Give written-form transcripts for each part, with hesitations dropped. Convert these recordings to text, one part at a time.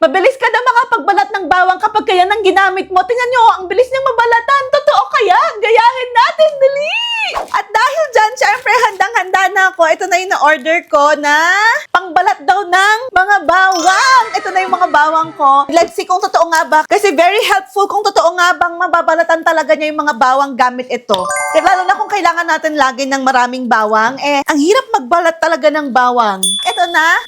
Mabilis ka na makapagbalat ng bawang kapag kaya nang ginamit mo. Tingnan nyo, ang bilis niya mabalatan. Totoo kaya? Gayahin natin, dali! At dahil dyan, syempre, handang-handa na ako. Ito na yung na-order ko na pangbalat daw ng mga bawang. Ito na yung mga bawang ko. Let's see kung totoo nga ba. Kasi very helpful kung totoo nga bang mababalatan talaga niya yung mga bawang gamit ito. Kasi lalo na kung kailangan natin lagi ng maraming bawang, ang hirap magbalat talaga ng bawang. Ito na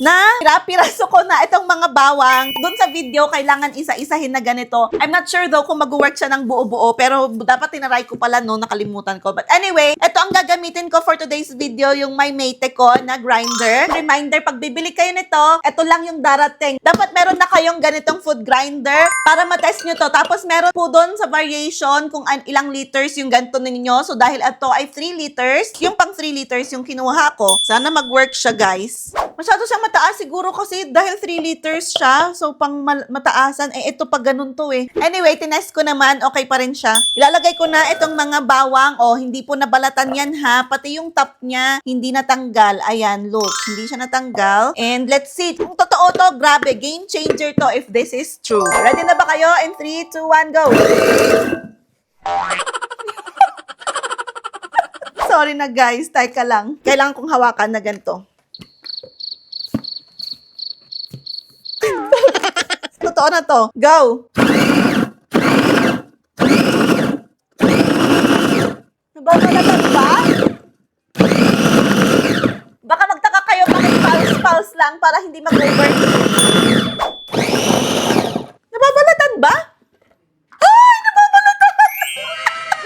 piraso ko na itong mga bawang. Doon sa video, kailangan isa-isahin na ganito. I'm not sure though kung mag-work siya ng buo-buo, pero dapat tinaray ko pala, no? Nakalimutan ko. But anyway, ito ang gagamitin ko for today's video, yung my mate ko na grinder. Reminder, pag bibili kayo nito, ito lang yung darating. Dapat meron na kayong ganitong food grinder para matest nyo to. Tapos meron po doon sa variation kung ilang liters yung ganito ninyo. So dahil ito ay 3 liters, yung pang 3 liters yung kinuha ko. Sana mag-work siya, guys. Masyado siyang mataas siguro kasi dahil 3 liters siya. So pang mataasan, ito pa ganun to eh. Anyway, tinest ko naman, okay pa rin siya. Ilalagay ko na itong mga bawang. Hindi po nabalatan yan ha. Pati yung top niya, hindi natanggal. Ayan, look. Hindi siya natanggal. And let's see. Kung totoo to, grabe. Game changer to if this is true. Ready na ba kayo? In 3, 2, 1, go! Sorry na guys. Teka lang. Kailangan kong hawakan na ganito. Totoo na to. Go! Nababalatan ba? Baka magtaka kayo bakit pulse-pulse lang para hindi mag-over. Nababalatan ba? Ay! Nababalatan!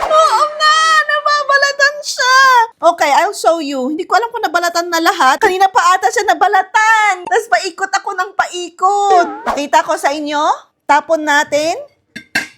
Oo nga! Nababalatan siya! Okay, I'll show you. Hindi ko alam kung nabalatan na lahat. Kanina pa ata siya nabalatan. Tapos paikot ako ng paikot. Pakita ko sa inyo. Tapon natin.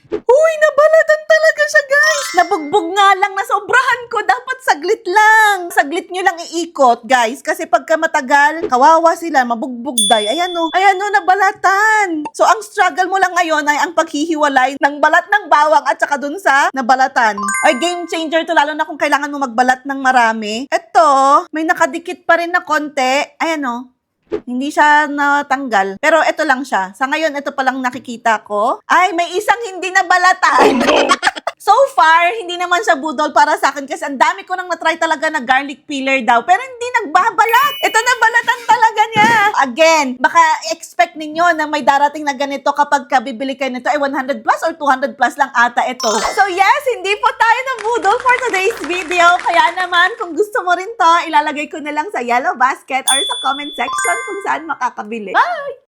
Uy, nabalatan talaga siya, guys. Nabugbog nga lang, nasobrahan ko. Dapat saglit lang. Saglit nyo lang iikot, guys. Kasi pagka matagal, kawawa sila, mabugbog day. Ayan o, nabalatan. So, ang struggle mo lang ngayon ay ang paghihiwalay ng balat ng bawang at saka dun sa nabalatan. Ay, game changer to, lalo na kung kailangan mo magbalat ng marami. Ito, may nakadikit pa rin na konti. Ayan o. Hindi siya natanggal. Pero ito lang siya. Sa ngayon, ito palang nakikita ko. Ay, may isang hindi nabalatan. So far, hindi naman siya budol para sa akin kasi ang dami ko nang natry talaga na garlic peeler daw. Pero hindi nagbabalat. Ito nabalatan talaga niya. Again, baka expect ninyo na may darating na ganito kapag bibili kayo nito ay 100 plus or 200 plus lang ata ito. So yes, hindi po tayo nabudol for today's video. Kaya naman, kung gusto mo rin to, ilalagay ko na lang sa yellow basket or sa comment section kung saan makakabili. Bye!